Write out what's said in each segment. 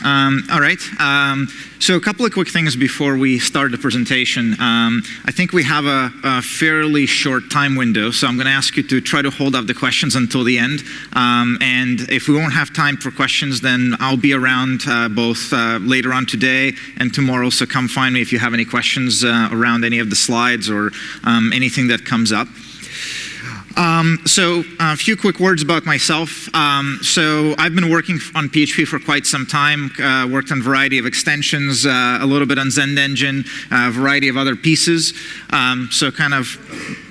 All right. So a couple of quick things before we start the presentation. I think we have a fairly short time window, so I'm going to ask you to try to hold up the questions until the end. And if we won't have time for questions, then I'll be around both later on today and tomorrow, so come find me if you have any questions around any of the slides or anything that comes up. So a few quick words about myself. So I've been working on PHP for quite some time, worked on a variety of extensions, a little bit on Zend Engine, a variety of other pieces. So kind of,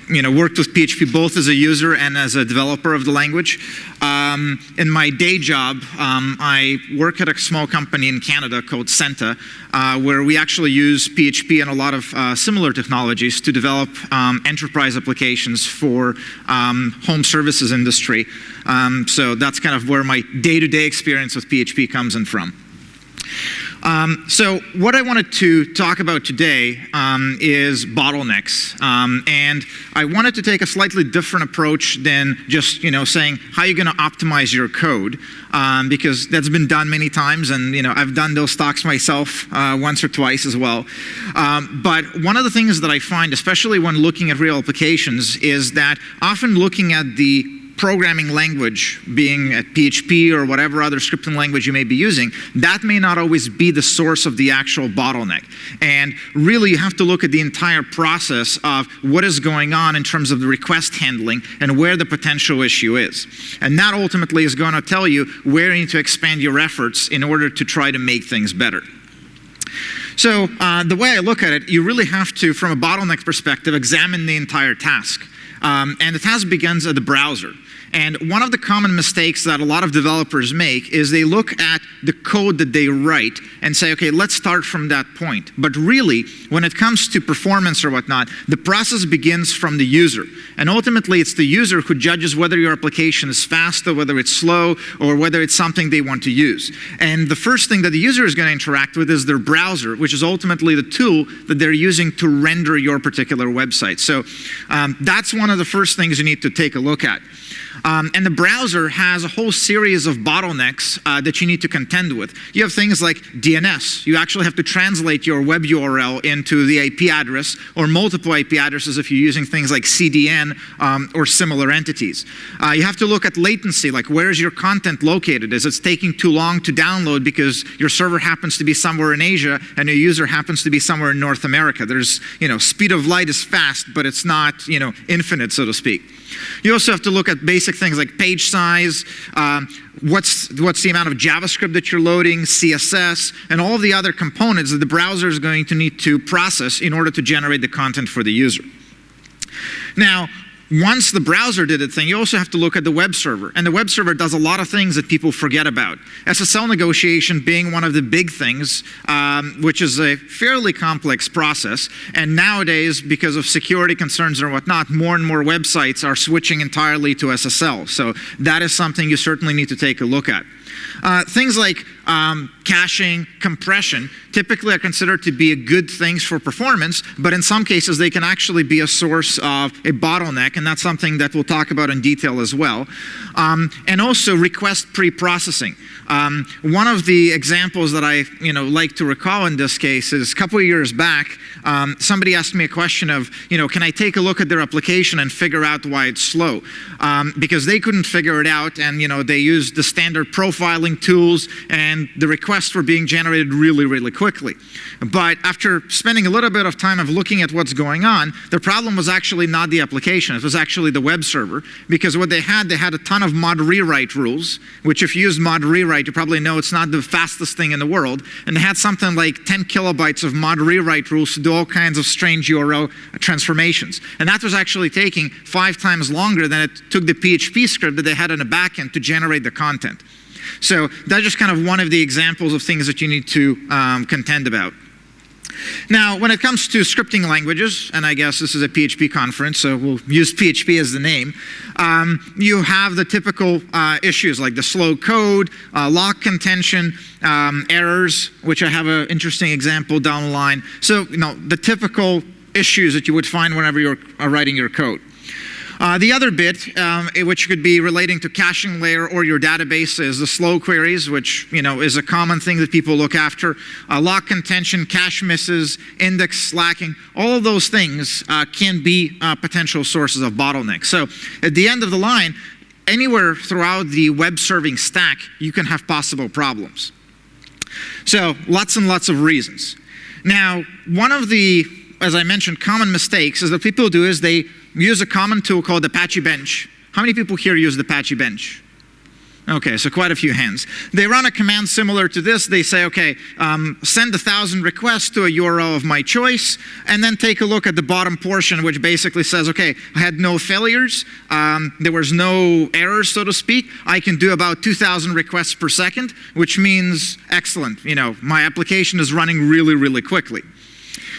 worked with PHP both as a user and as a developer of the language. In my day job, I work at a small company in Canada called Senta, where we actually use PHP and a lot of similar technologies to develop enterprise applications for home services industry. So that's kind of where my day-to-day experience with PHP comes in from. So what I wanted to talk about today is bottlenecks, and I wanted to take a slightly different approach than just saying how you're going to optimize your code, because that's been done many times, and I've done those talks myself once or twice as well. But one of the things that I find, especially when looking at real applications, is that often looking at the programming language, being at PHP or whatever other scripting language you may be using, that may not always be the source of the actual bottleneck. And really you have to look at the entire process of what is going on in terms of the request handling and where the potential issue is. And that ultimately is going to tell you where you need to expand your efforts in order to try to make things better. So the way I look at it, you really have to, from a bottleneck perspective, examine the entire task. And the task begins at the browser. And one of the common mistakes that a lot of developers make is they look at the code that they write and say, okay, let's start from that point. But really, when it comes to performance or whatnot, the process begins from the user. And ultimately, it's the user who judges whether your application is fast or whether it's slow or whether it's something they want to use. And the first thing that the user is going to interact with is their browser, which is ultimately the tool that they're using to render your particular website. So that's one of the first things you need to take a look at. And the browser has a whole series of bottlenecks that you need to contend with. You have things like DNS. You actually have to translate your web URL into the IP address or multiple IP addresses if you're using things like CDN or similar entities. You have to look at latency, like where is your content located? Is it taking too long to download because your server happens to be somewhere in Asia and your user happens to be somewhere in North America? There's, speed of light is fast, but it's not, infinite, so to speak. You also have to look at basic things like page size, what's the amount of JavaScript that you're loading, CSS, and all of the other components that the browser is going to need to process in order to generate the content for the user. Now, once the browser did its thing, you also have to look at the web server. And the web server does a lot of things that people forget about. SSL negotiation being one of the big things, which is a fairly complex process. And nowadays, because of security concerns or whatnot, more and more websites are switching entirely to SSL. So that is something you certainly need to take a look at. Things like caching, compression, typically are considered to be good things for performance, but in some cases they can actually be a source of a bottleneck, and that's something that we'll talk about in detail as well. And also request pre-processing. One of the examples that I like to recall in this case is a couple of years back, somebody asked me a question of, can I take a look at their application and figure out why it's slow? Because they couldn't figure it out, and they used the standard profiling tools, and the requests were being generated really, really quickly. But after spending a little bit of time of looking at what's going on, the problem was actually not the application, it was actually the web server, because what they had a ton of mod rewrite rules, which if you use mod rewrite, you probably know it's not the fastest thing in the world, and they had something like 10 kilobytes of mod rewrite rules to do all kinds of strange URL transformations. And that was actually taking 5 times longer than it took the PHP script that they had in the backend to generate the content. So that's just kind of one of the examples of things that you need to contend about. Now, when it comes to scripting languages, and I guess this is a PHP conference, so we'll use PHP as the name, you have the typical issues like the slow code, lock contention, errors, which I have an interesting example down the line. So, the typical issues that you would find whenever you're writing your code. The other bit, which could be relating to caching layer or your database, is the slow queries, which is a common thing that people look after. Lock contention, cache misses, index slacking, all of those things can be potential sources of bottlenecks. So at the end of the line, anywhere throughout the web serving stack, you can have possible problems. So lots and lots of reasons. Now, one of the, as I mentioned, common mistakes is that people do is they use a common tool called Apache Bench. How many people here use the Apache Bench? Okay, so quite a few hands. They run a command similar to this. They say, okay, send 1,000 requests to a URL of my choice, and then take a look at the bottom portion, which basically says, okay, I had no failures, there was no errors, so to speak. I can do about 2,000 requests per second, which means excellent. My application is running really, really quickly.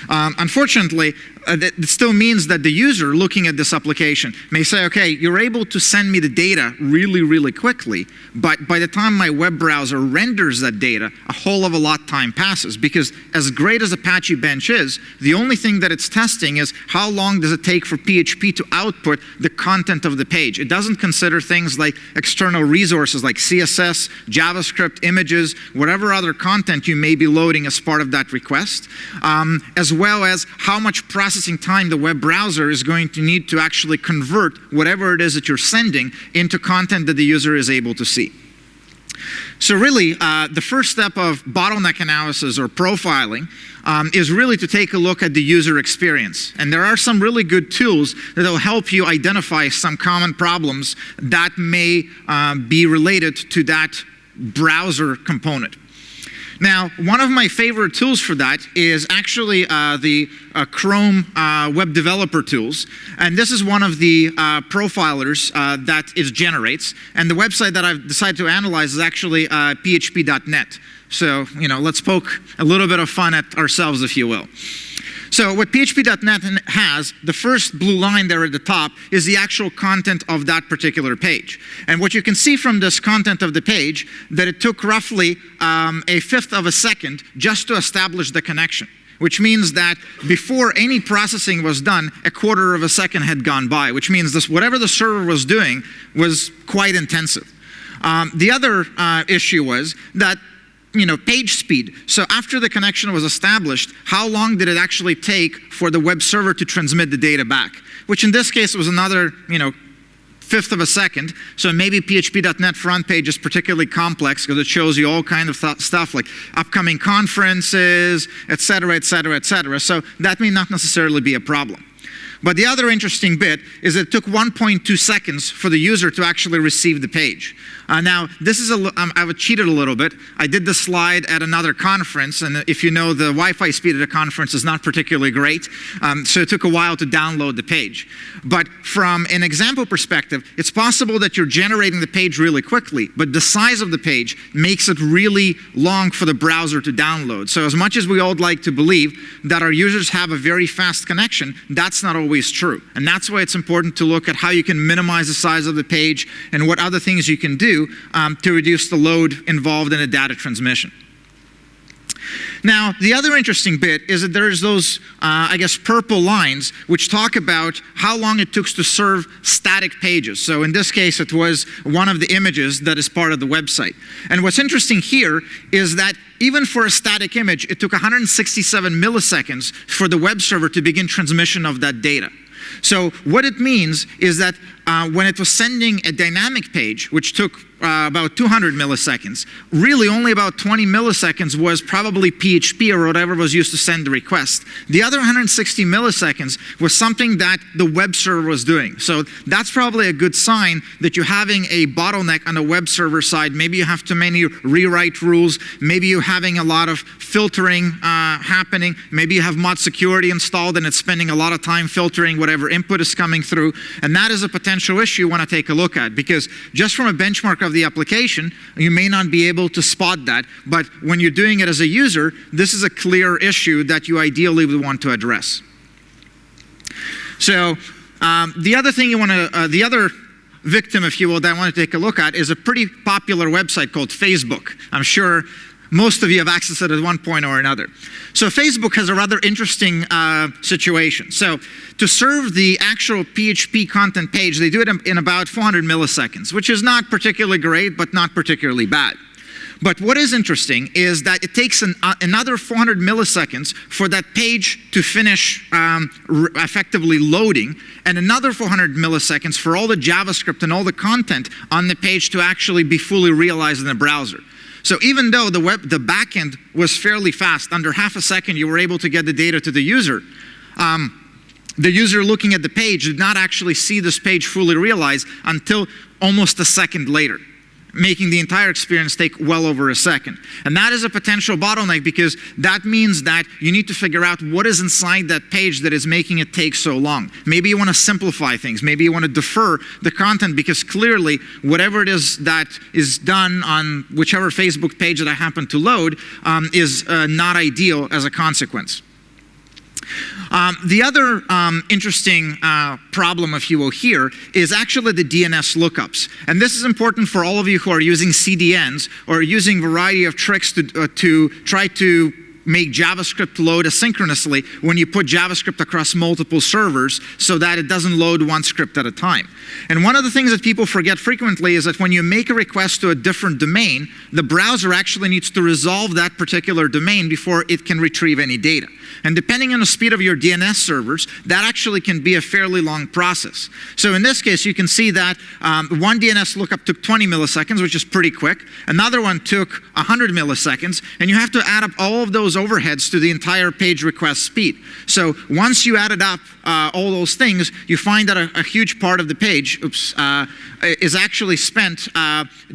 Unfortunately, that still means that the user looking at this application may say, okay, you're able to send me the data really, really quickly, but by the time my web browser renders that data, a whole of a lot of time passes, because as great as Apache Bench is, the only thing that it's testing is how long does it take for PHP to output the content of the page. It doesn't consider things like external resources like CSS, JavaScript, images, whatever other content you may be loading as part of that request, as well as how much processing time the web browser is going to need to actually convert whatever it is that you're sending into content that the user is able to see. So really, the first step of bottleneck analysis or profiling is really to take a look at the user experience. And there are some really good tools that will help you identify some common problems that may be related to that browser component. Now, one of my favorite tools for that is actually the Chrome web developer tools. And this is one of the profilers that it generates. And the website that I've decided to analyze is actually PHP.net. So, let's poke a little bit of fun at ourselves, if you will. So what PHP.net has, the first blue line there at the top, is the actual content of that particular page. And what you can see from this content of the page, that it took roughly a fifth of a second just to establish the connection, which means that before any processing was done, a quarter of a second had gone by, which means this, whatever the server was doing was quite intensive. The other issue was that page speed. So after the connection was established, how long did it actually take for the web server to transmit the data back? Which in this case was another, fifth of a second. So maybe PHP.net front page is particularly complex because it shows you all kind of stuff like upcoming conferences, et cetera, et cetera, et cetera. So that may not necessarily be a problem. But the other interesting bit is it took 1.2 seconds for the user to actually receive the page. Now, this is I've cheated a little bit. I did the slide at another conference, and if you know, the Wi-Fi speed at a conference is not particularly great, so it took a while to download the page. But from an example perspective, it's possible that you're generating the page really quickly, but the size of the page makes it really long for the browser to download. So as much as we all like to believe that our users have a very fast connection, that's not always true. And that's why it's important to look at how you can minimize the size of the page and what other things you can do to reduce the load involved in a data transmission. Now, the other interesting bit is that there's those, purple lines which talk about how long it took to serve static pages. So in this case, it was one of the images that is part of the website. And what's interesting here is that even for a static image, it took 167 milliseconds for the web server to begin transmission of that data. So what it means is that when it was sending a dynamic page, which took about 200 milliseconds, really only about 20 milliseconds was probably PHP or whatever was used to send the request. The other 160 milliseconds was something that the web server was doing. So that's probably a good sign that you're having a bottleneck on the web server side. Maybe you have too many rewrite rules. Maybe you're having a lot of filtering happening. Maybe you have mod security installed and it's spending a lot of time filtering whatever input is coming through. And that is a potential issue you want to take a look at, because just from a benchmark of the application, you may not be able to spot that. But when you're doing it as a user, this is a clear issue that you ideally would want to address. So the other thing you want to, the other victim, if you will, that I want to take a look at is a pretty popular website called Facebook. I'm sure Most of you have accessed it at one point or another. So Facebook has a rather interesting situation. So to serve the actual PHP content page, they do it in about 400 milliseconds, which is not particularly great, but not particularly bad. But what is interesting is that it takes another 400 milliseconds for that page to finish effectively loading, and another 400 milliseconds for all the JavaScript and all the content on the page to actually be fully realized in the browser. So even though the backend was fairly fast, under half a second you were able to get the data to the user looking at the page did not actually see this page fully realized until almost a second later, making the entire experience take well over a second. And that is a potential bottleneck, because that means that you need to figure out what is inside that page that is making it take so long. Maybe you want to simplify things. Maybe you want to defer the content, because clearly whatever it is that is done on whichever Facebook page that I happen to load is not ideal as a consequence. The other interesting problem, if you will, here is actually the DNS lookups. And this is important for all of you who are using CDNs or using a variety of tricks to try to make JavaScript load asynchronously when you put JavaScript across multiple servers so that it doesn't load one script at a time. And one of the things that people forget frequently is that when you make a request to a different domain, the browser actually needs to resolve that particular domain before it can retrieve any data. And depending on the speed of your DNS servers, that actually can be a fairly long process. So in this case, you can see that one DNS lookup took 20 milliseconds, which is pretty quick. Another one took 100 milliseconds, and you have to add up all of those overheads to the entire page request speed. So once you added up all those things, you find that a huge part of the page is actually spent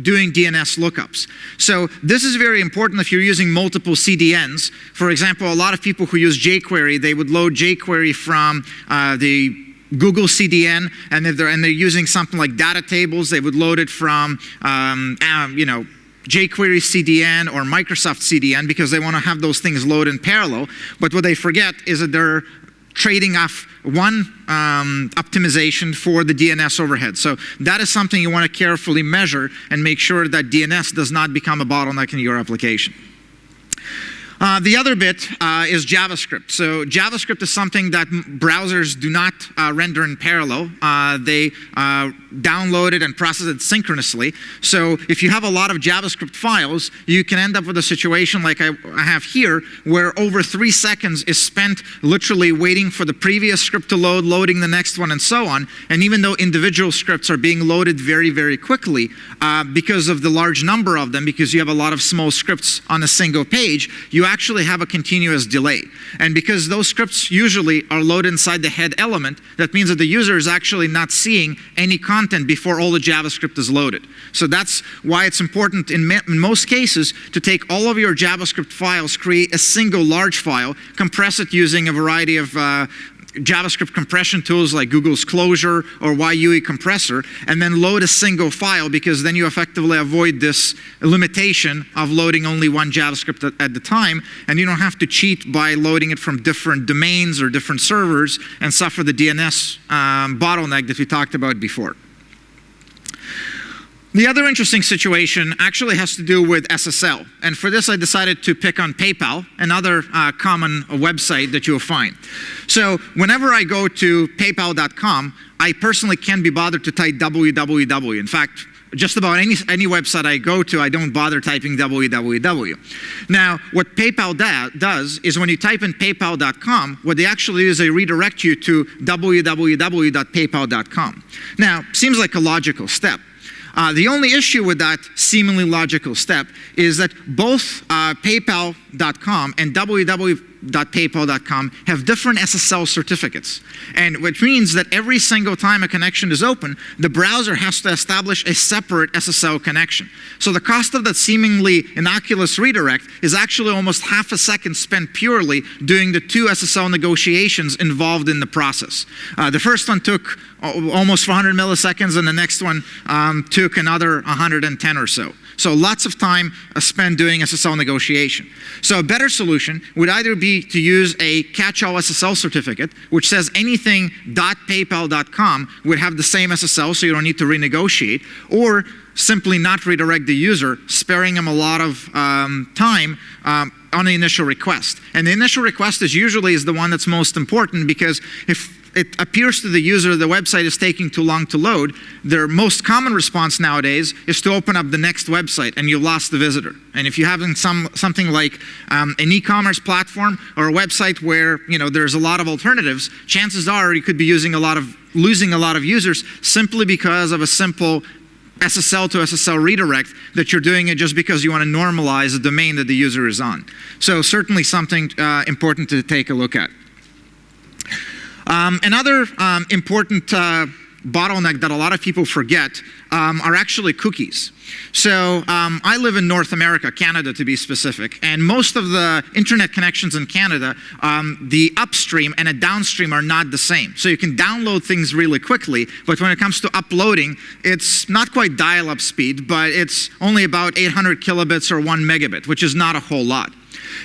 doing DNS lookups. So this is very important if you're using multiple CDNs. For example, a lot of people who use jQuery, they would load jQuery from the Google CDN, and if they're using something like data tables, they would load it from jQuery CDN or Microsoft CDN, because they want to have those things load in parallel. But what they forget is that they're trading off one optimization for the DNS overhead. So that is something you want to carefully measure and make sure that DNS does not become a bottleneck in your application. The other bit is JavaScript. So JavaScript is something that browsers do not render in parallel. They download it and process it synchronously. So if you have a lot of JavaScript files, you can end up with a situation like I have here, where over 3 seconds is spent literally waiting for the previous script to load, loading the next one, and so on. And even though individual scripts are being loaded very, very quickly, because of the large number of them, because you have a lot of small scripts on a single page, you actually have a continuous delay. And because those scripts usually are loaded inside the head element, that means that the user is actually not seeing any content before all the JavaScript is loaded. So that's why it's important in most cases to take all of your JavaScript files, create a single large file, compress it using a variety of JavaScript compression tools like Google's Closure or YUI compressor, and then load a single file, because then you effectively avoid this limitation of loading only one JavaScript at the time, and you don't have to cheat by loading it from different domains or different servers and suffer the DNS bottleneck that we talked about before. The other interesting situation actually has to do with SSL. And for this, I decided to pick on PayPal, another common website that you'll find. So whenever I go to paypal.com, I personally can't be bothered to type www. In fact, just about any website I go to, I don't bother typing www. Now, what PayPal does is when you type in paypal.com, what they actually do is they redirect you to www.paypal.com. Now, seems like a logical step. The only issue with that seemingly logical step is that both PayPal.com and www.paypal.com have different SSL certificates, and which means that every single time a connection is open, the browser has to establish a separate SSL connection. So the cost of that seemingly innocuous redirect is actually almost half a second spent purely doing the two SSL negotiations involved in the process. The first one took almost 400 milliseconds, and the next one took another 110 or so. So lots of time spent doing SSL negotiation. So a better solution would either be to use a catch-all SSL certificate, which says anything .paypal.com would have the same SSL, so you don't need to renegotiate, or simply not redirect the user, sparing them a lot of time on the initial request. And the initial request is usually the one that's most important, because if it appears to the user the website is taking too long to load, their most common response nowadays is to open up the next website, and you've lost the visitor. And if you're having something like an e-commerce platform or a website where there's a lot of alternatives, chances are you could be losing a lot of users simply because of a simple SSL to SSL redirect, that you're doing it just because you want to normalize the domain that the user is on. So certainly something important to take a look at. Another important bottleneck that a lot of people forget are actually cookies. So I live in North America, Canada to be specific, and most of the internet connections in Canada, the upstream and a downstream are not the same. So you can download things really quickly, but when it comes to uploading, it's not quite dial-up speed, but it's only about 800 kilobits or 1 megabit, which is not a whole lot.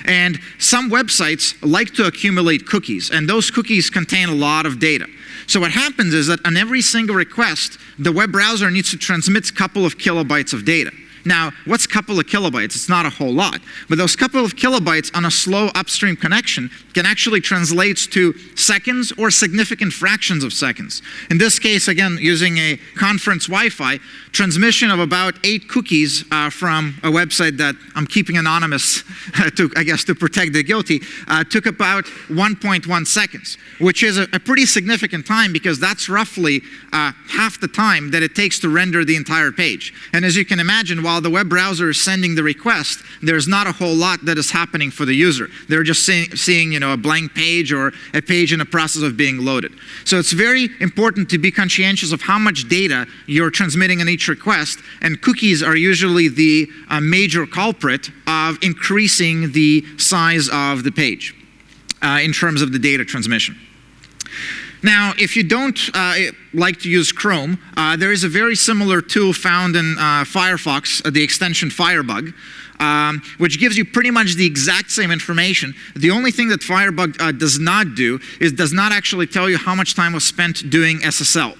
And some websites like to accumulate cookies, and those cookies contain a lot of data. So what happens is that on every single request, the web browser needs to transmit a couple of kilobytes of data. Now, what's a couple of kilobytes? It's not a whole lot. But those couple of kilobytes on a slow upstream connection can actually translate to seconds or significant fractions of seconds. In this case, again, using a conference Wi-Fi, transmission of about 8 cookies from a website that I'm keeping anonymous to protect the guilty, took about 1.1 seconds, which is a pretty significant time, because that's roughly half the time that it takes to render the entire page. And as you can imagine, while the web browser is sending the request, there's not a whole lot that is happening for the user. They're just seeing a blank page or a page in the process of being loaded. So it's very important to be conscientious of how much data you're transmitting on each request, and cookies are usually the major culprit of increasing the size of the page in terms of the data transmission. Now, if you don't like to use Chrome, there is a very similar tool found in Firefox, the extension Firebug, which gives you pretty much the exact same information. The only thing that Firebug does not do is does not actually tell you how much time was spent doing SSL.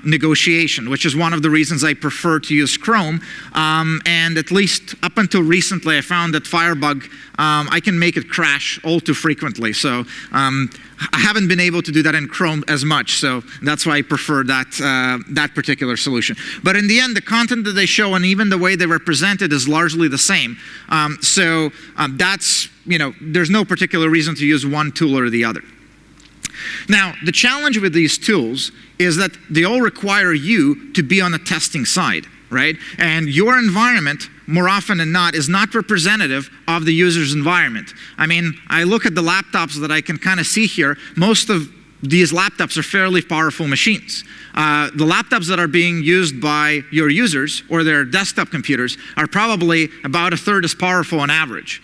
Negotiation, which is one of the reasons I prefer to use Chrome. And at least up until recently, I found that Firebug, I can make it crash all too frequently. So I haven't been able to do that in Chrome as much. So that's why I prefer that particular solution. But in the end, the content that they show and even the way they represent it is largely the same. That's, there's no particular reason to use one tool or the other. Now, the challenge with these tools is that they all require you to be on the testing side, right? And your environment, more often than not, is not representative of the user's environment. I mean, I look at the laptops that I can kind of see here. Most of these laptops are fairly powerful machines. The laptops that are being used by your users or their desktop computers are probably about a third as powerful on average.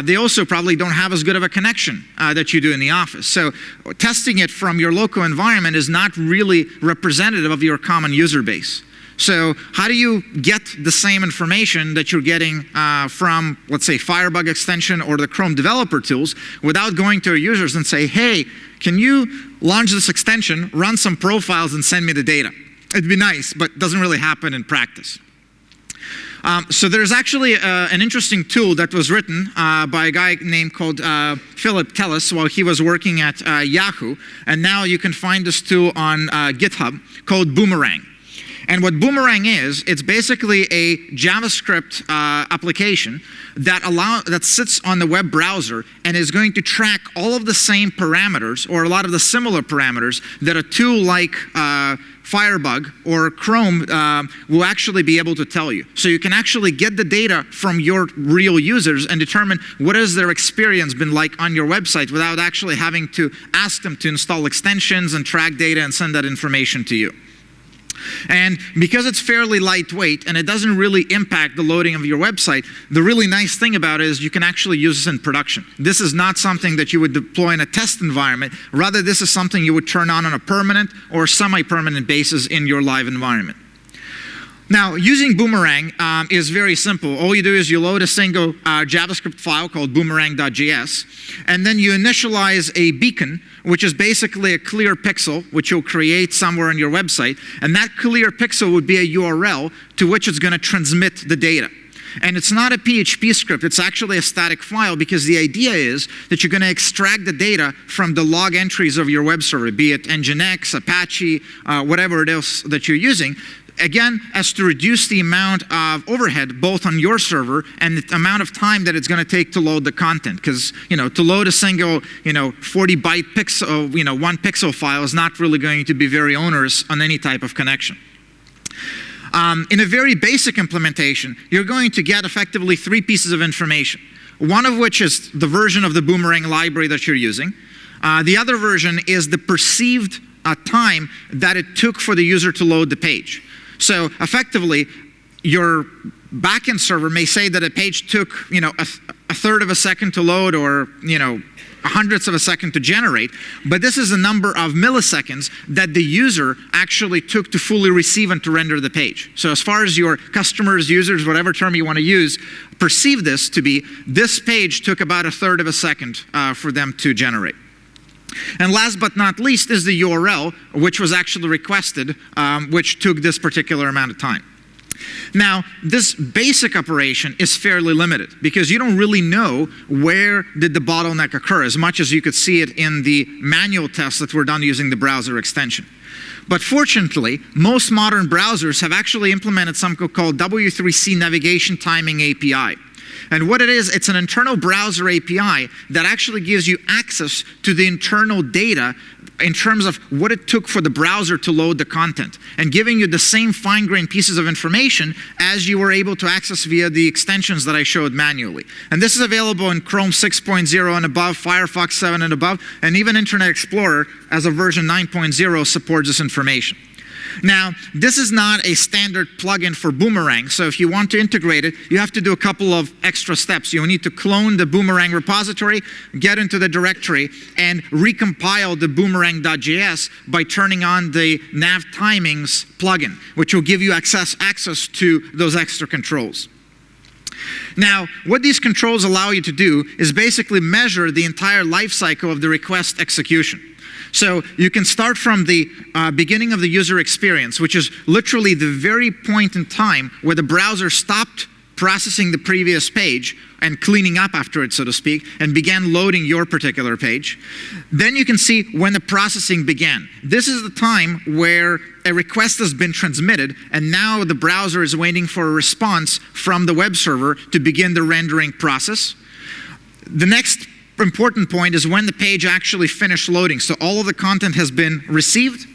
They also probably don't have as good of a connection that you do in the office. So testing it from your local environment is not really representative of your common user base. So how do you get the same information that you're getting from, let's say, Firebug extension or the Chrome developer tools without going to your users and say, hey, can you launch this extension, run some profiles, and send me the data? It'd be nice, but it doesn't really happen in practice. So there's actually an interesting tool that was written by a guy named called Philip Tellis while he was working at Yahoo. And now you can find this tool on GitHub called Boomerang. And what Boomerang is, it's basically a JavaScript application that sits on the web browser and is going to track all of the same parameters or a lot of the similar parameters that a tool like Firebug or Chrome will actually be able to tell you. So you can actually get the data from your real users and determine what has their experience been like on your website without actually having to ask them to install extensions and track data and send that information to you. And because it's fairly lightweight and it doesn't really impact the loading of your website, the really nice thing about it is you can actually use this in production. This is not something that you would deploy in a test environment. Rather, this is something you would turn on a permanent or semi-permanent basis in your live environment. Now, using Boomerang is very simple. All you do is you load a single JavaScript file called boomerang.js, and then you initialize a beacon, which is basically a clear pixel, which you'll create somewhere on your website, and that clear pixel would be a URL to which it's going to transmit the data. And it's not a PHP script, it's actually a static file, because the idea is that you're going to extract the data from the log entries of your web server, be it Nginx, Apache, whatever it is that you're using. Again, as to reduce the amount of overhead both on your server and the amount of time that it's going to take to load the content. Because, to load a single, 40-byte pixel, 1 pixel file is not really going to be very onerous on any type of connection. In a very basic implementation, you're going to get effectively 3 pieces of information. One of which is the version of the Boomerang library that you're using. The other version is the perceived time that it took for the user to load the page. So effectively, your backend server may say that a page took, a third of a second to load, or, hundredths of a second to generate, but this is the number of milliseconds that the user actually took to fully receive and to render the page. So as far as your customers, users, whatever term you want to use, perceive this to be, this page took about a third of a second for them to generate. And last but not least is the URL, which was actually requested, which took this particular amount of time. Now, this basic operation is fairly limited, because you don't really know where did the bottleneck occur, as much as you could see it in the manual tests that were done using the browser extension. But fortunately, most modern browsers have actually implemented something called W3C Navigation Timing API. And what it is, it's an internal browser API that actually gives you access to the internal data in terms of what it took for the browser to load the content, and giving you the same fine-grained pieces of information as you were able to access via the extensions that I showed manually. And this is available in Chrome 6.0 and above, Firefox 7 and above, and even Internet Explorer as a version 9.0 supports this information. Now, this is not a standard plugin for Boomerang, so if you want to integrate it, you have to do a couple of extra steps. You need to clone the Boomerang repository, get into the directory, and recompile the boomerang.js by turning on the nav timings plugin, which will give you access to those extra controls. Now, what these controls allow you to do is basically measure the entire life cycle of the request execution. So you can start from the beginning of the user experience, which is literally the very point in time where the browser stopped processing the previous page and cleaning up after it, so to speak, and began loading your particular page. Then you can see when the processing began. This is the time where a request has been transmitted, and now the browser is waiting for a response from the web server to begin the rendering process. The next important point is when the page actually finished loading. So all of the content has been received.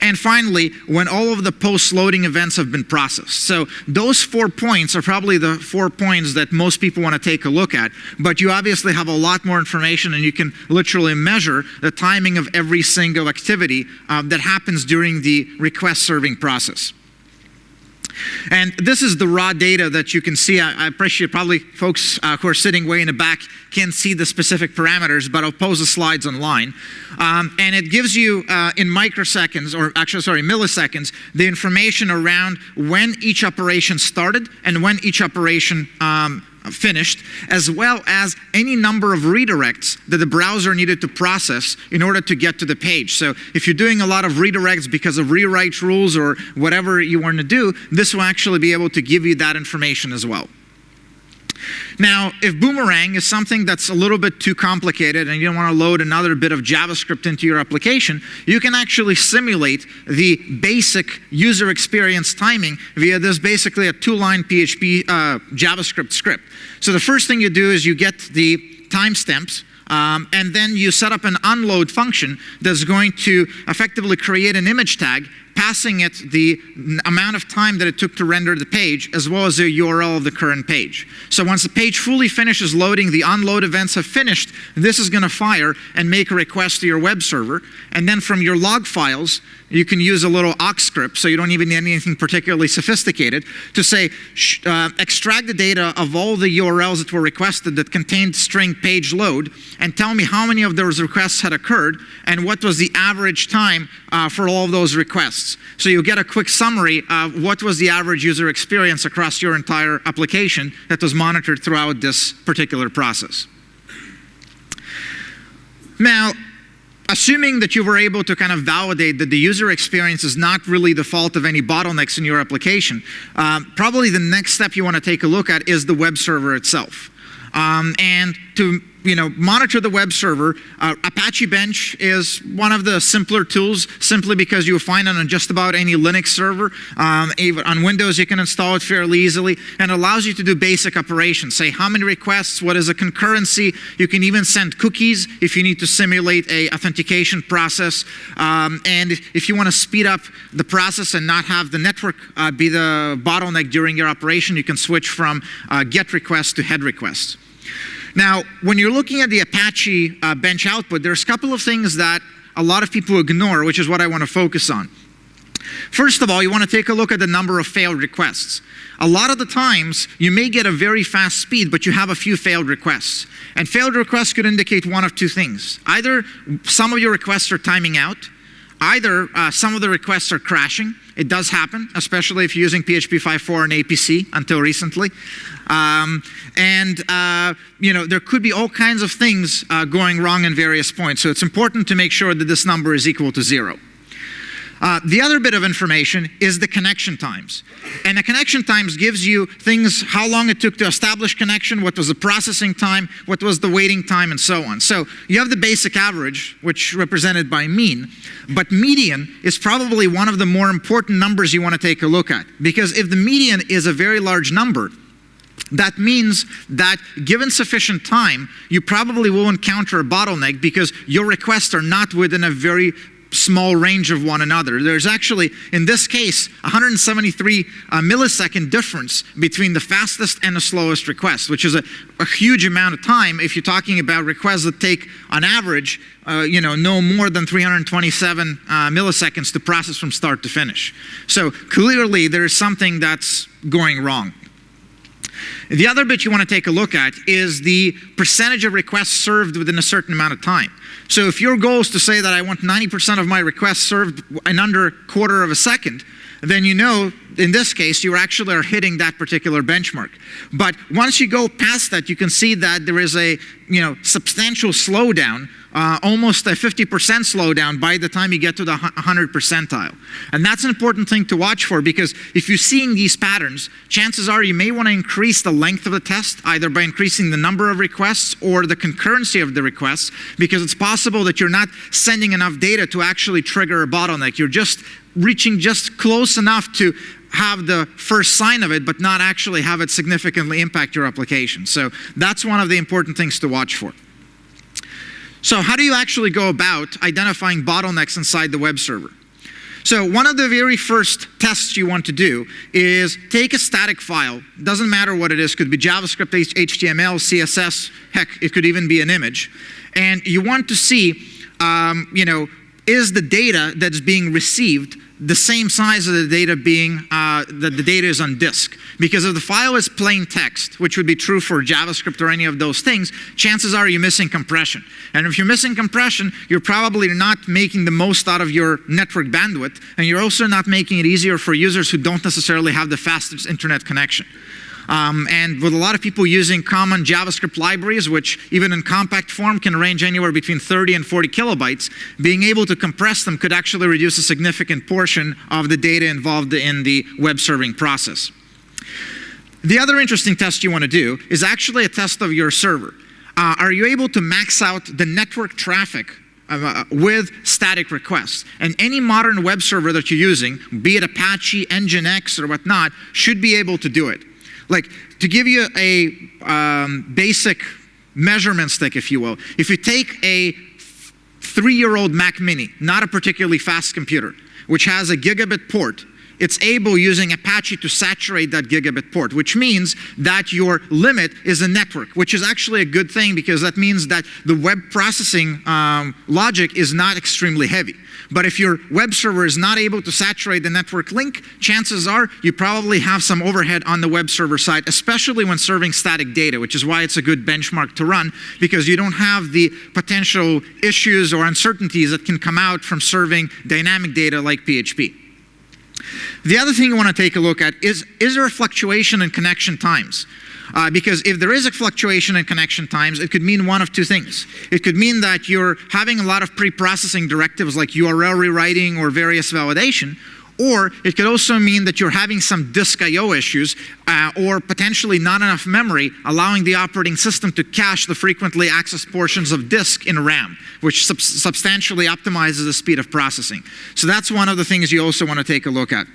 And finally, when all of the post-loading events have been processed. So those 4 points are probably the 4 points that most people want to take a look at. But you obviously have a lot more information, and you can literally measure the timing of every single activity that happens during the request serving process. And this is the raw data that you can see. I appreciate probably folks who are sitting way in the back can't see the specific parameters, but I'll post the slides online. And it gives you in microseconds, or actually, sorry, milliseconds, the information around when each operation started and when each operation finished, as well as any number of redirects that the browser needed to process in order to get to the page. So if you're doing a lot of redirects because of rewrite rules or whatever you want to do, this will actually be able to give you that information as well. Now, if Boomerang is something that's a little bit too complicated and you don't want to load another bit of JavaScript into your application, you can actually simulate the basic user experience timing via this basically a 2-line PHP JavaScript script. So the first thing you do is you get the timestamps, and then you set up an unload function that's going to effectively create an image tag, passing it the amount of time that it took to render the page, as well as the URL of the current page. So once the page fully finishes loading, the unload events have finished, this is going to fire and make a request to your web server. And then from your log files, you can use a little awk script, so you don't even need anything particularly sophisticated, to say, extract the data of all the URLs that were requested that contained string page load, and tell me how many of those requests had occurred, and what was the average time for all of those requests. requests. So you'll get a quick summary of what was the average user experience across your entire application that was monitored throughout this particular process. Now, assuming that you were able to kind of validate that the user experience is not really the fault of any bottlenecks in your application, probably the next step you want to take a look at is the web server itself. And to monitor the web server, Apache Bench is one of the simpler tools, simply because you'll find it on just about any Linux server. Even on Windows, you can install it fairly easily, and allows you to do basic operations. Say how many requests, what is a concurrency. You can even send cookies if you need to simulate a authentication process. And if you want to speed up the process and not have the network be the bottleneck during your operation, you can switch from GET requests to head requests. Now, when you're looking at the Apache bench output, there's a couple of things that a lot of people ignore, which is what I want to focus on. First of all, you want to take a look at the number of failed requests. A lot of the times, you may get a very fast speed, but you have a few failed requests. And failed requests could indicate one of two things. Either some of your requests are timing out, either some of the requests are crashing. It does happen, especially if you're using PHP 5.4 and APC until recently. There could be all kinds of things going wrong in various points. So it's important to make sure that this number is equal to 0. The other bit of information is the connection times. And the connection times gives you things, how long it took to establish connection, what was the processing time, what was the waiting time, and so on. So you have the basic average, which represented by mean, but median is probably one of the more important numbers you want to take a look at. Because if the median is a very large number, that means that given sufficient time, you probably will encounter a bottleneck because your requests are not within a very small range of one another. There's actually, in this case, 173 millisecond difference between the fastest and the slowest request, which is a huge amount of time if you're talking about requests that take, on average, no more than 327 milliseconds to process from start to finish. So clearly, there is something that's going wrong. The other bit you want to take a look at is the percentage of requests served within a certain amount of time. So if your goal is to say that I want 90% of my requests served in under a quarter of a second, then in this case, you actually are hitting that particular benchmark. But once you go past that, you can see that there is a substantial slowdown, almost a 50% slowdown by the time you get to the 100 percentile. And that's an important thing to watch for, because if you're seeing these patterns, chances are you may want to increase the length of the test, either by increasing the number of requests or the concurrency of the requests, because it's possible that you're not sending enough data to actually trigger a bottleneck. You're just reaching just close enough to have the first sign of it, but not actually have it significantly impact your application. So that's one of the important things to watch for. So how do you actually go about identifying bottlenecks inside the web server? So one of the very first tests you want to do is take a static file. Doesn't matter what it is. Could be JavaScript, HTML, CSS. Heck, it could even be an image. And you want to see, is the data that's being received the same size of the data that the data is on disk? Because if the file is plain text, which would be true for JavaScript or any of those things, chances are you're missing compression. And if you're missing compression, you're probably not making the most out of your network bandwidth, and you're also not making it easier for users who don't necessarily have the fastest internet connection. And with a lot of people using common JavaScript libraries, which even in compact form can range anywhere between 30 and 40 kilobytes, being able to compress them could actually reduce a significant portion of the data involved in the web serving process. The other interesting test you want to do is actually a test of your server. Are you able to max out the network traffic with static requests? And any modern web server that you're using, be it Apache, Nginx, or whatnot, should be able to do it. Like, to give you a basic measurement stick, if you will, if you take a 3-year-old Mac Mini, not a particularly fast computer, which has a gigabit port, it's able, using Apache, to saturate that gigabit port, which means that your limit is a network, which is actually a good thing, because that means that the web processing logic is not extremely heavy. But if your web server is not able to saturate the network link, chances are you probably have some overhead on the web server side, especially when serving static data, which is why it's a good benchmark to run, because you don't have the potential issues or uncertainties that can come out from serving dynamic data like PHP. The other thing you want to take a look at is there a fluctuation in connection times? Because if there is a fluctuation in connection times, it could mean one of two things. It could mean that you're having a lot of pre-processing directives like URL rewriting or various validation, or it could also mean that you're having some disk I/O issues or potentially not enough memory, allowing the operating system to cache the frequently accessed portions of disk in RAM, which substantially optimizes the speed of processing. So that's one of the things you also want to take a look at.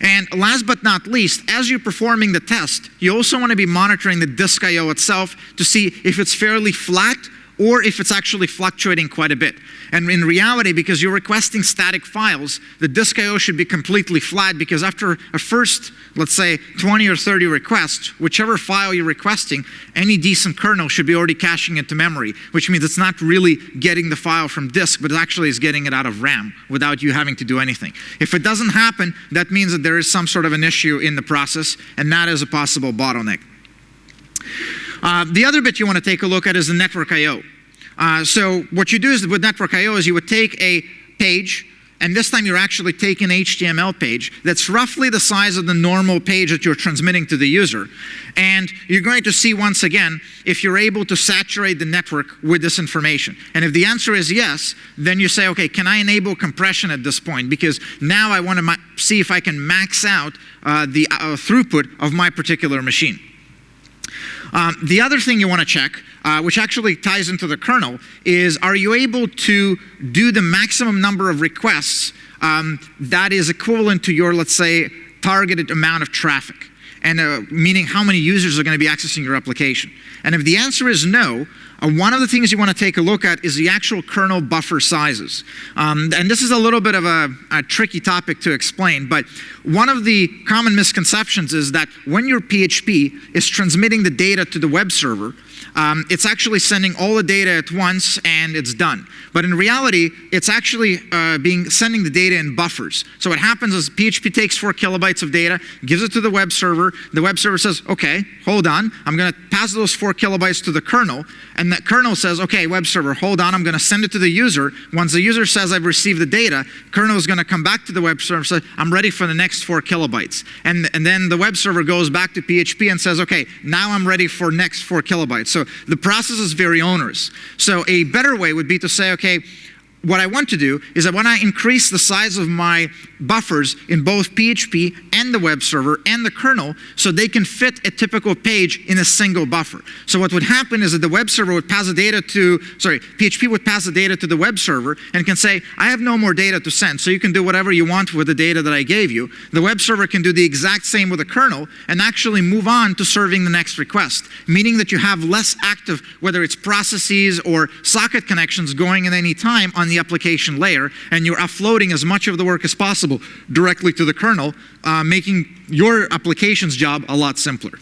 And last but not least, as you're performing the test, you also want to be monitoring the disk I/O itself to see if it's fairly flat or if it's actually fluctuating quite a bit. And in reality, because you're requesting static files, the disk I/O should be completely flat, because after a first, let's say, 20 or 30 requests, whichever file you're requesting, any decent kernel should be already caching it to memory, which means it's not really getting the file from disk, but it actually is getting it out of RAM without you having to do anything. If it doesn't happen, that means that there is some sort of an issue in the process, and that is a possible bottleneck. The other bit you want to take a look at is the network I/O. So what you do is with network I/O is you would take a page, and this time you're actually taking an HTML page that's roughly the size of the normal page that you're transmitting to the user. And you're going to see once again if you're able to saturate the network with this information. And if the answer is yes, then you say, okay, can I enable compression at this point? Because now I want to see if I can max out the throughput of my particular machine. The other thing you want to check, which actually ties into the kernel, is are you able to do the maximum number of requests that is equivalent to your, let's say, targeted amount of traffic, and meaning how many users are going to be accessing your application. And if the answer is no, one of the things you want to take a look at is the actual kernel buffer sizes. And this is a little bit of a tricky topic to explain, but one of the common misconceptions is that when your PHP is transmitting the data to the web server, it's actually sending all the data at once and it's done. But in reality, it's actually sending the data in buffers. So what happens is PHP takes 4 kilobytes of data, gives it to the web server. The web server says, okay, hold on, I'm going to pass those 4 kilobytes to the kernel. And the kernel says, okay, web server, hold on, I'm going to send it to the user. Once the user says, I've received the data, kernel is going to come back to the web server and say, I'm ready for the next 4 kilobytes. And then the web server goes back to PHP and says, okay, now I'm ready for next 4 kilobytes. So the process is very onerous. So a better way would be to say, okay, what I want to do is I want to increase the size of my buffers in both PHP and the web server and the kernel so they can fit a typical page in a single buffer. So what would happen is that the web server would pass the data to, PHP would pass the data to the web server and can say, I have no more data to send, so you can do whatever you want with the data that I gave you. The web server can do the exact same with the kernel and actually move on to serving the next request, meaning that you have less active, whether it's processes or socket connections going at any time on the application layer, and you're offloading as much of the work as possible directly to the kernel, making your application's job a lot simpler.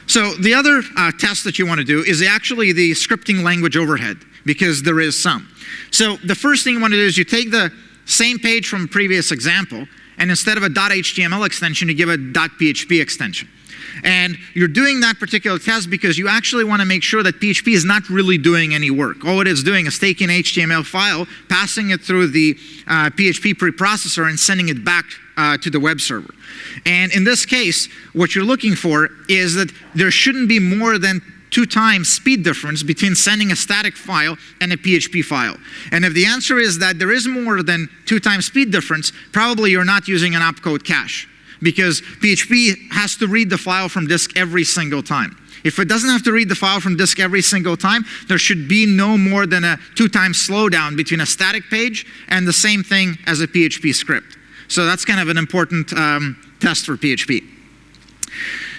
So the other test that you want to do is actually the scripting language overhead, because there is some. So the first thing you want to do is you take the same page from a previous example, and instead of a .html extension, you give a .php extension. And you're doing that particular test because you actually want to make sure that PHP is not really doing any work. All it is doing is taking an HTML file, passing it through the PHP preprocessor, and sending it back to the web server. And in this case, what you're looking for is that there shouldn't be more than 2 times speed difference between sending a static file and a PHP file. And if the answer is that there is more than 2 times speed difference, probably you're not using an opcode cache, because PHP has to read the file from disk every single time. If it doesn't have to read the file from disk every single time, there should be no more than a 2 times slowdown between a static page and the same thing as a PHP script. So that's kind of an important test for PHP.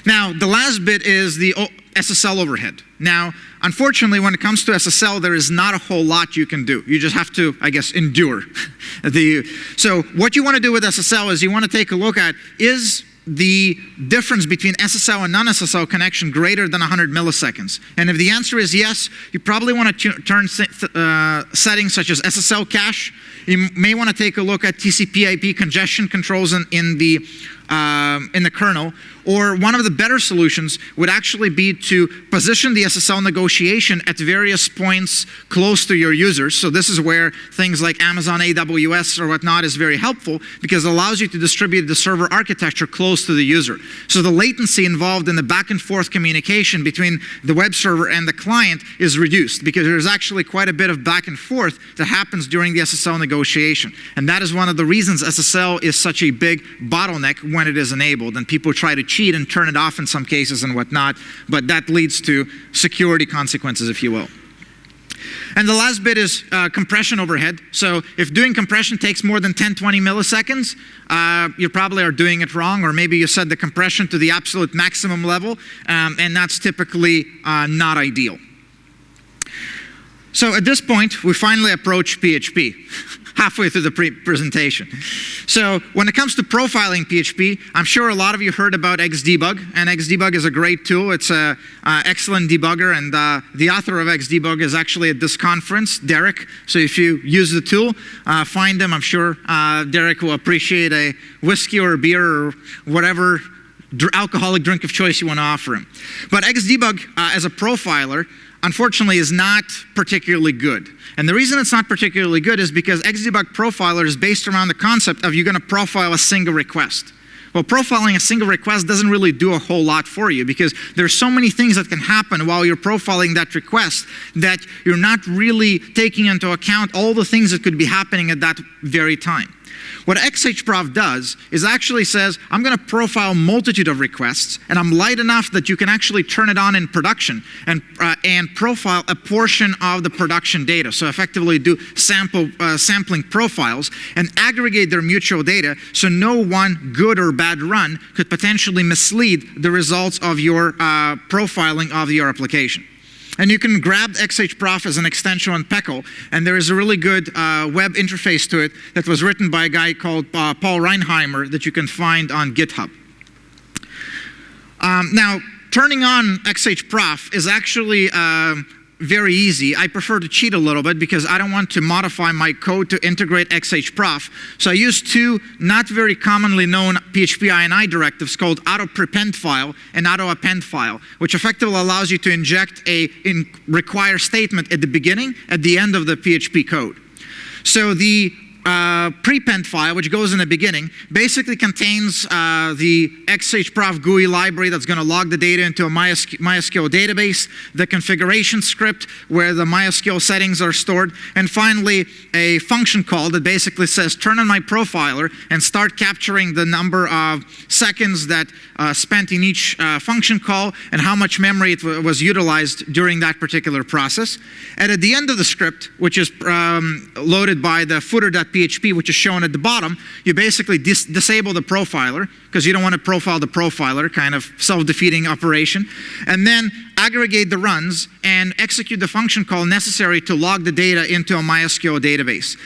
Now, the last bit is the SSL overhead. Now, unfortunately, when it comes to SSL, there is not a whole lot you can do. You just have to, I guess, endure. So what you want to do with SSL is you want to take a look at, is the difference between SSL and non-SSL connection greater than 100 milliseconds? And if the answer is yes, you probably want to turn settings such as SSL cache. You may want to take a look at TCP/IP congestion controls in the in the kernel. Or one of the better solutions would actually be to position the SSL negotiation at various points close to your users. So this is where things like Amazon AWS or whatnot is very helpful, because it allows you to distribute the server architecture close to the user. So the latency involved in the back and forth communication between the web server and the client is reduced, because there's actually quite a bit of back and forth that happens during the SSL negotiation. And that is one of the reasons SSL is such a big bottleneck when it is enabled. And people try to cheat and turn it off in some cases and whatnot, but that leads to security consequences, if you will. And the last bit is compression overhead. So if doing compression takes more than 10-20 milliseconds, you probably are doing it wrong, or maybe you set the compression to the absolute maximum level, and that's typically not ideal. So at this point, we finally approach PHP, halfway through the presentation. So when it comes to profiling PHP, I'm sure a lot of you heard about Xdebug, and Xdebug is a great tool. It's an excellent debugger, and the author of Xdebug is actually at this conference, Derek. So if you use the tool, find him. I'm sure Derek will appreciate a whiskey or a beer or whatever alcoholic drink of choice you want to offer him. But Xdebug, as a profiler, unfortunately is not particularly good. And the reason it's not particularly good is because Xdebug Profiler is based around the concept of you're going to profile a single request. Well, profiling a single request doesn't really do a whole lot for you, because there's so many things that can happen while you're profiling that request that you're not really taking into account all the things that could be happening at that very time. What XHProf does is actually says, I'm going to profile a multitude of requests, and I'm light enough that you can actually turn it on in production and profile a portion of the production data. So effectively do sampling profiles and aggregate their mutual data, so no one good or bad run could potentially mislead the results of your profiling of your application. And you can grab XHProf as an extension on Peckle, and there is a really good web interface to it that was written by a guy called Paul Reinheimer that you can find on GitHub. Now, turning on XHProf is actually very easy. I prefer to cheat a little bit because I don't want to modify my code to integrate XHProf. So I use two not very commonly known PHP INI directives called auto-prepend file and auto-append file, which effectively allows you to inject a require statement at the beginning, at the end of the PHP code. So the prepend file, which goes in the beginning, basically contains the XHProf GUI library that's going to log the data into a MySQL database, the configuration script where the MySQL settings are stored, and finally a function call that basically says turn on my profiler and start capturing the number of seconds that spent in each function call and how much memory it was utilized during that particular process. And at the end of the script, which is loaded by the footer.php, which is shown at the bottom, you basically disable the profiler, because you don't want to profile the profiler, kind of self-defeating operation, and then aggregate the runs and execute the function call necessary to log the data into a MySQL database.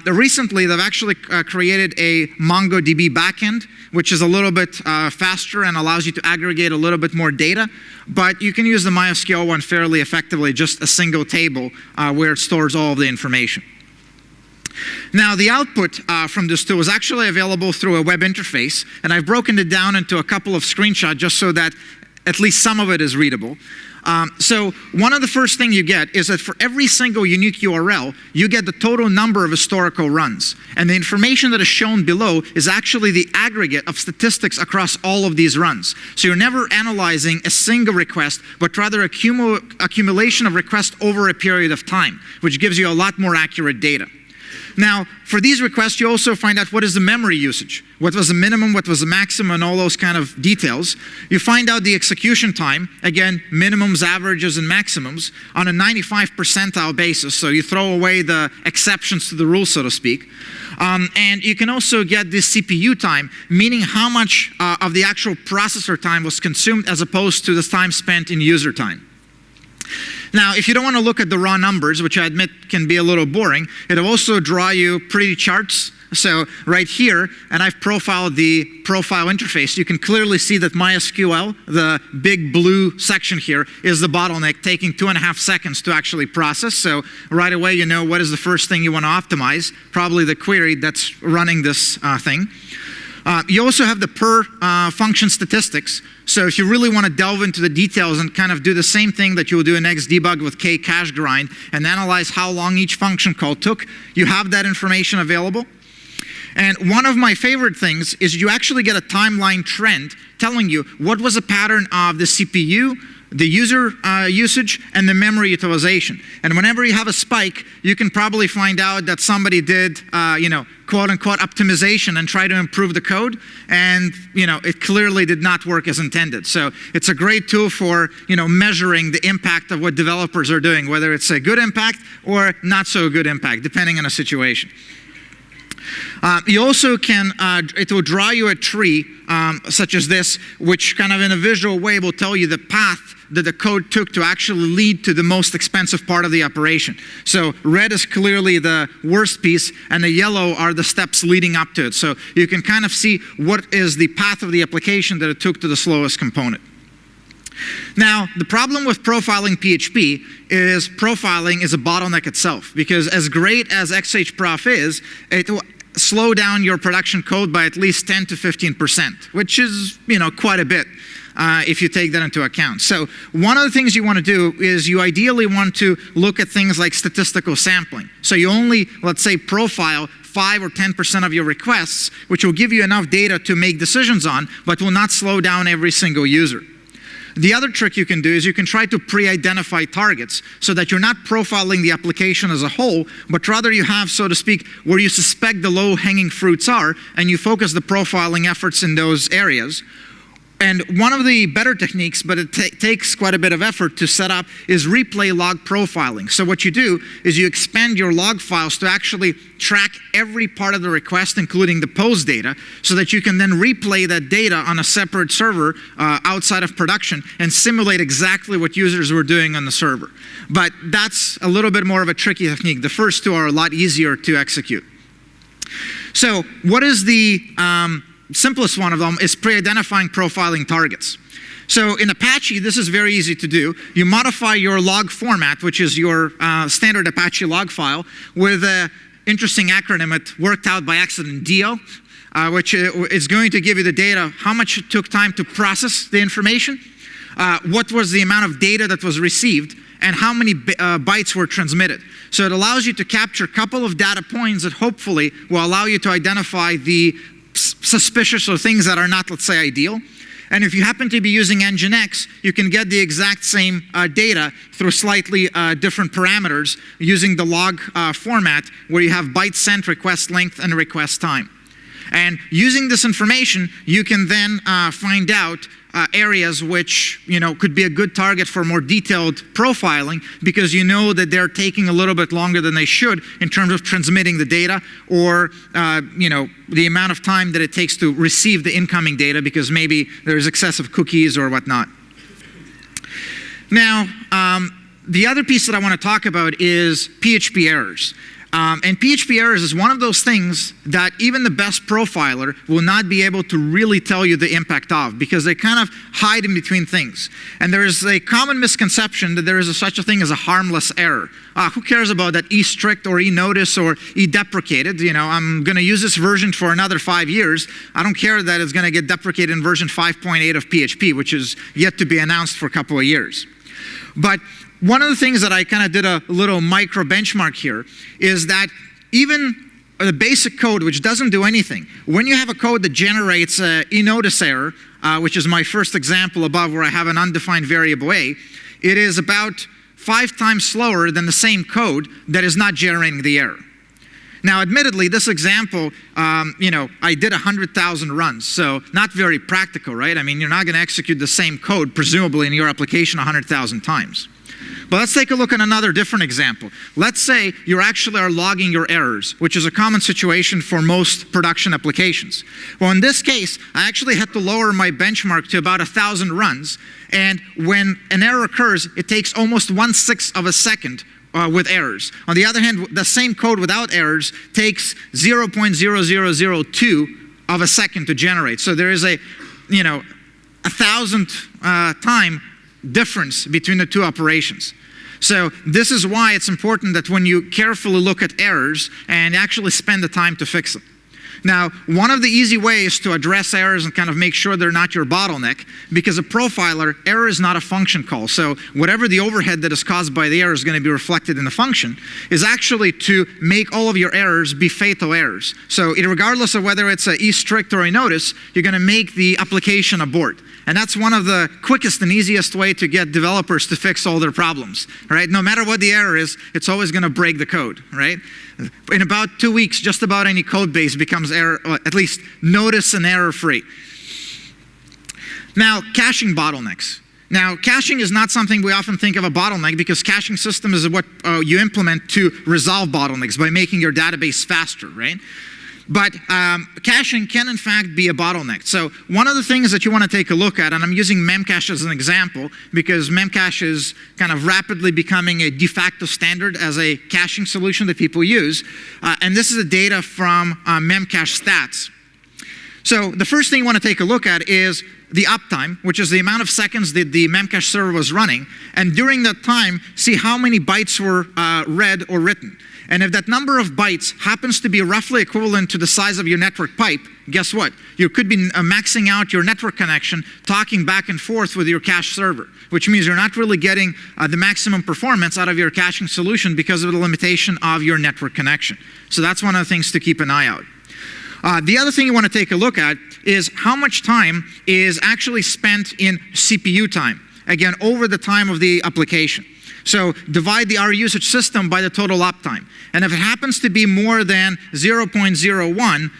Recently, they've actually created a MongoDB backend, which is a little bit faster and allows you to aggregate a little bit more data, but you can use the MySQL one fairly effectively, just a single table where it stores all of the information. Now, the output from this tool is actually available through a web interface, and I've broken it down into a couple of screenshots just so that at least some of it is readable. So one of the first things you get is that for every single unique URL, you get the total number of historical runs. And the information that is shown below is actually the aggregate of statistics across all of these runs. So you're never analyzing a single request, but rather accumulation of requests over a period of time, which gives you a lot more accurate data. Now, for these requests, you also find out what is the memory usage, what was the minimum, what was the maximum, and all those kind of details. You find out the execution time, again, minimums, averages, and maximums, on a 95 percentile basis. So you throw away the exceptions to the rule, so to speak. And you can also get the CPU time, meaning how much of the actual processor time was consumed as opposed to the time spent in user time. Now, if you don't want to look at the raw numbers, which I admit can be a little boring, it'll also draw you pretty charts. So right here, and I've profiled the profile interface, you can clearly see that MySQL, the big blue section here, is the bottleneck, taking 2.5 seconds to actually process. So right away, you know what is the first thing you want to optimize, probably the query that's running this thing. You also have the per function statistics. So if you really want to delve into the details and kind of do the same thing that you will do in Xdebug with k-cache grind and analyze how long each function call took, you have that information available. And one of my favorite things is you actually get a timeline trend telling you what was the pattern of the CPU, the user usage, and the memory utilization. And whenever you have a spike, you can probably find out that somebody did, quote-unquote optimization and try to improve the code, and it clearly did not work as intended. So it's a great tool for measuring the impact of what developers are doing, whether it's a good impact or not so good impact, depending on the situation. You also can, it will draw you a tree such as this, which kind of in a visual way will tell you the path that the code took to actually lead to the most expensive part of the operation. So red is clearly the worst piece, and the yellow are the steps leading up to it. So you can kind of see what is the path of the application that it took to the slowest component. Now, the problem with profiling PHP is profiling is a bottleneck itself, because as great as XHProf is, it will slow down your production code by at least 10 to 15%, which is, quite a bit if you take that into account. So one of the things you want to do is you ideally want to look at things like statistical sampling. So you only, let's say, profile 5 or 10% of your requests, which will give you enough data to make decisions on, but will not slow down every single user. The other trick you can do is you can try to pre-identify targets so that you're not profiling the application as a whole, but rather you have, so to speak, where you suspect the low-hanging fruits are, and you focus the profiling efforts in those areas. And one of the better techniques, but it takes quite a bit of effort to set up, is replay log profiling. So what you do is you expand your log files to actually track every part of the request, including the post data, so that you can then replay that data on a separate server outside of production and simulate exactly what users were doing on the server. But that's a little bit more of a tricky technique. The first two are a lot easier to execute. So what is the simplest one of them is pre-identifying profiling targets. So in Apache, this is very easy to do. You modify your log format, which is your standard Apache log file, with an interesting acronym it worked out by accident, DIO, which is going to give you the data, how much it took time to process the information, what was the amount of data that was received, and how many bytes were transmitted. So it allows you to capture a couple of data points that hopefully will allow you to identify the suspicious or things that are not, let's say, ideal. And if you happen to be using Nginx, you can get the exact same data through slightly different parameters using the log format where you have byte sent, request length, and request time. And using this information, you can then find out areas which could be a good target for more detailed profiling, because you know that they're taking a little bit longer than they should in terms of transmitting the data, or the amount of time that it takes to receive the incoming data, because maybe there's excessive cookies or whatnot. Now, the other piece that I want to talk about is PHP errors. And PHP errors is one of those things that even the best profiler will not be able to really tell you the impact of, because they kind of hide in between things. And there is a common misconception that there is such a thing as a harmless error. Who cares about that e-strict or e-notice or e-deprecated? I'm going to use this version for another 5 years. I don't care that it's going to get deprecated in version 5.8 of PHP, which is yet to be announced for a couple of years. But one of the things that I kind of did a little micro benchmark here is that even the basic code, which doesn't do anything, when you have a code that generates an e-notice error, which is my first example above where I have an undefined variable A, it is about 5 times slower than the same code that is not generating the error. Now, admittedly, this example, I did 100,000 runs, so not very practical, right? I mean, you're not going to execute the same code, presumably, in your application 100,000 times. But let's take a look at another different example. Let's say you actually are logging your errors, which is a common situation for most production applications. Well, in this case, I actually had to lower my benchmark to about 1,000 runs. And when an error occurs, it takes almost 1/6 of a second with errors. On the other hand, the same code without errors takes 0.0002 of a second to generate. So there is a 1,000 time difference between the two operations. So this is why it's important that when you carefully look at errors and actually spend the time to fix them. Now, one of the easy ways to address errors and kind of make sure they're not your bottleneck, because a profiler, error is not a function call. So whatever the overhead that is caused by the error is going to be reflected in the function, is actually to make all of your errors be fatal errors. So regardless of whether it's a strict or a notice, you're going to make the application abort. And that's one of the quickest and easiest way to get developers to fix all their problems, right? No matter what the error is, it's always going to break the code, right? In about 2 weeks, just about any code base becomes error, or at least notice and error-free. Now, caching bottlenecks. Now, caching is not something we often think of a bottleneck, because caching system is what you implement to resolve bottlenecks by making your database faster, right? But caching can in fact be a bottleneck. So one of the things that you want to take a look at, and I'm using Memcache as an example because Memcache is kind of rapidly becoming a de facto standard as a caching solution that people use. And this is the data from Memcache stats. So the first thing you want to take a look at is the uptime, which is the amount of seconds that the Memcache server was running. And during that time, see how many bytes were read or written. And if that number of bytes happens to be roughly equivalent to the size of your network pipe, guess what? You could be maxing out your network connection, talking back and forth with your cache server, which means you're not really getting the maximum performance out of your caching solution because of the limitation of your network connection. So that's one of the things to keep an eye out. The other thing you want to take a look at is how much time is actually spent in CPU time, again, over the time of the application. So divide the R usage system by the total uptime. And if it happens to be more than 0.01,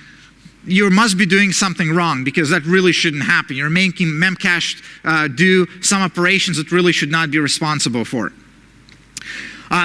you must be doing something wrong, because that really shouldn't happen. You're making Memcache do some operations that really should not be responsible for.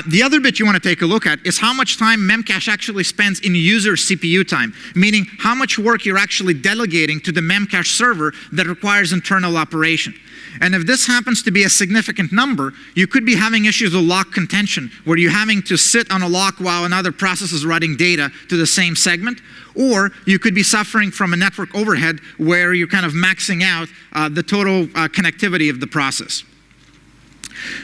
The other bit you want to take a look at is how much time Memcache actually spends in user CPU time, meaning how much work you're actually delegating to the Memcache server that requires internal operation. And if this happens to be a significant number, you could be having issues with lock contention, where you're having to sit on a lock while another process is writing data to the same segment, or you could be suffering from a network overhead where you're kind of maxing out the total connectivity of the process.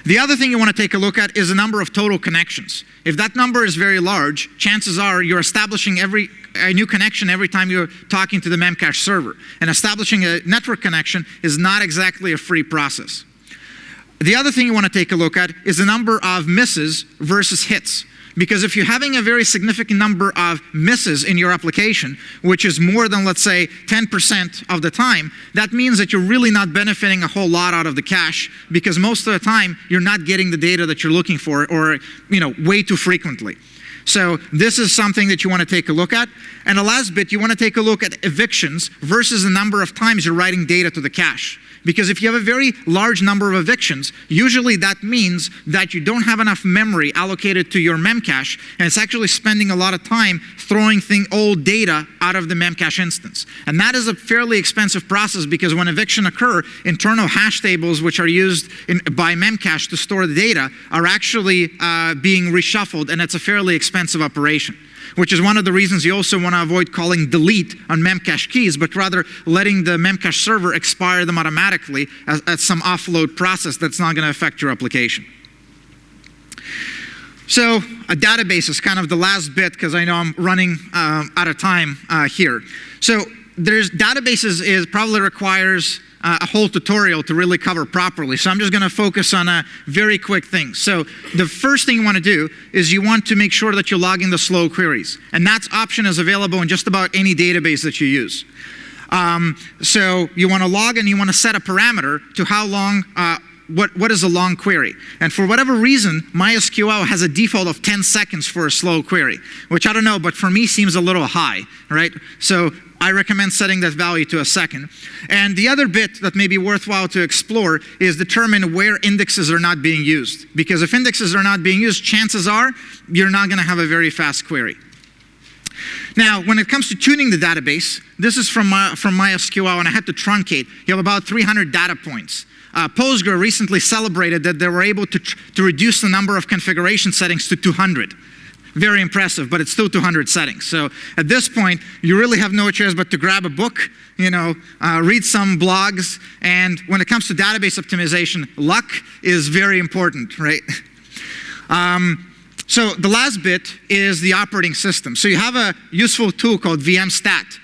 The other thing you want to take a look at is the number of total connections. If that number is very large, chances are you're establishing a new connection every time you're talking to the Memcache server. And establishing a network connection is not exactly a free process. The other thing you want to take a look at is the number of misses versus hits. Because if you're having a very significant number of misses in your application, which is more than, let's say, 10% of the time, that means that you're really not benefiting a whole lot out of the cache, because most of the time you're not getting the data that you're looking for, or way too frequently. So this is something that you want to take a look at. And the last bit, you want to take a look at evictions versus the number of times you're writing data to the cache. Because if you have a very large number of evictions, usually that means that you don't have enough memory allocated to your Memcache, and it's actually spending a lot of time throwing old data out of the Memcache instance. And that is a fairly expensive process, because when eviction occur, internal hash tables which are used by Memcache to store the data are actually being reshuffled, and it's a fairly expensive operation. Which is one of the reasons you also want to avoid calling delete on Memcache keys, but rather letting the Memcache server expire them automatically as some offload process that's not going to affect your application. So a database is kind of the last bit, because I know I'm running out of time here. So databases probably requires a whole tutorial to really cover properly. So I'm just going to focus on a very quick thing. So the first thing you want to do is you want to make sure that you're logging the slow queries. And that option is available in just about any database that you use. So you want to log, and you want to set a parameter to how long, what is a long query. And for whatever reason, MySQL has a default of 10 seconds for a slow query, which I don't know, but for me seems a little high, right? So I recommend setting that value to a second. And the other bit that may be worthwhile to explore is determine where indexes are not being used. Because if indexes are not being used, chances are you're not going to have a very fast query. Now, when it comes to tuning the database, this is from MySQL, and I had to truncate. You have about 300 data points. Postgre recently celebrated that they were able to reduce the number of configuration settings to 200. Very impressive, but it's still 200 settings. So at this point, you really have no choice but to grab a book, read some blogs, and when it comes to database optimization, luck is very important, right? So the last bit is the operating system. So you have a useful tool called vmstat.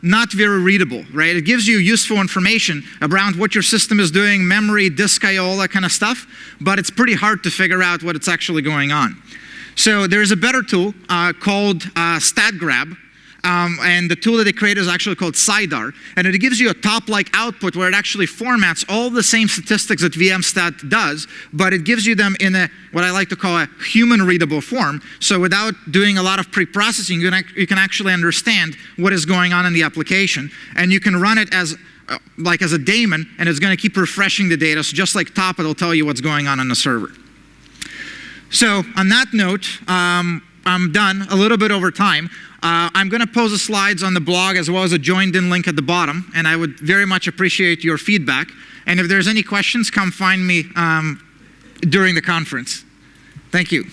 Not very readable, right? It gives you useful information around what your system is doing, memory, disk I/O, all that kind of stuff, but it's pretty hard to figure out what it's actually going on. So there's a better tool called StatGrab, and the tool that they created is actually called SIDAR, and it gives you a top-like output where it actually formats all the same statistics that vmstat does, but it gives you them in what I like to call a human-readable form. So without doing a lot of pre-processing, you can actually understand what is going on in the application, and you can run it as a daemon, and it's going to keep refreshing the data. So just like top, it'll tell you what's going on the server. So on that note, I'm done, a little bit over time. I'm going to post the slides on the blog as well as a joined-in link at the bottom, and I would very much appreciate your feedback. And if there's any questions, come find me during the conference. Thank you.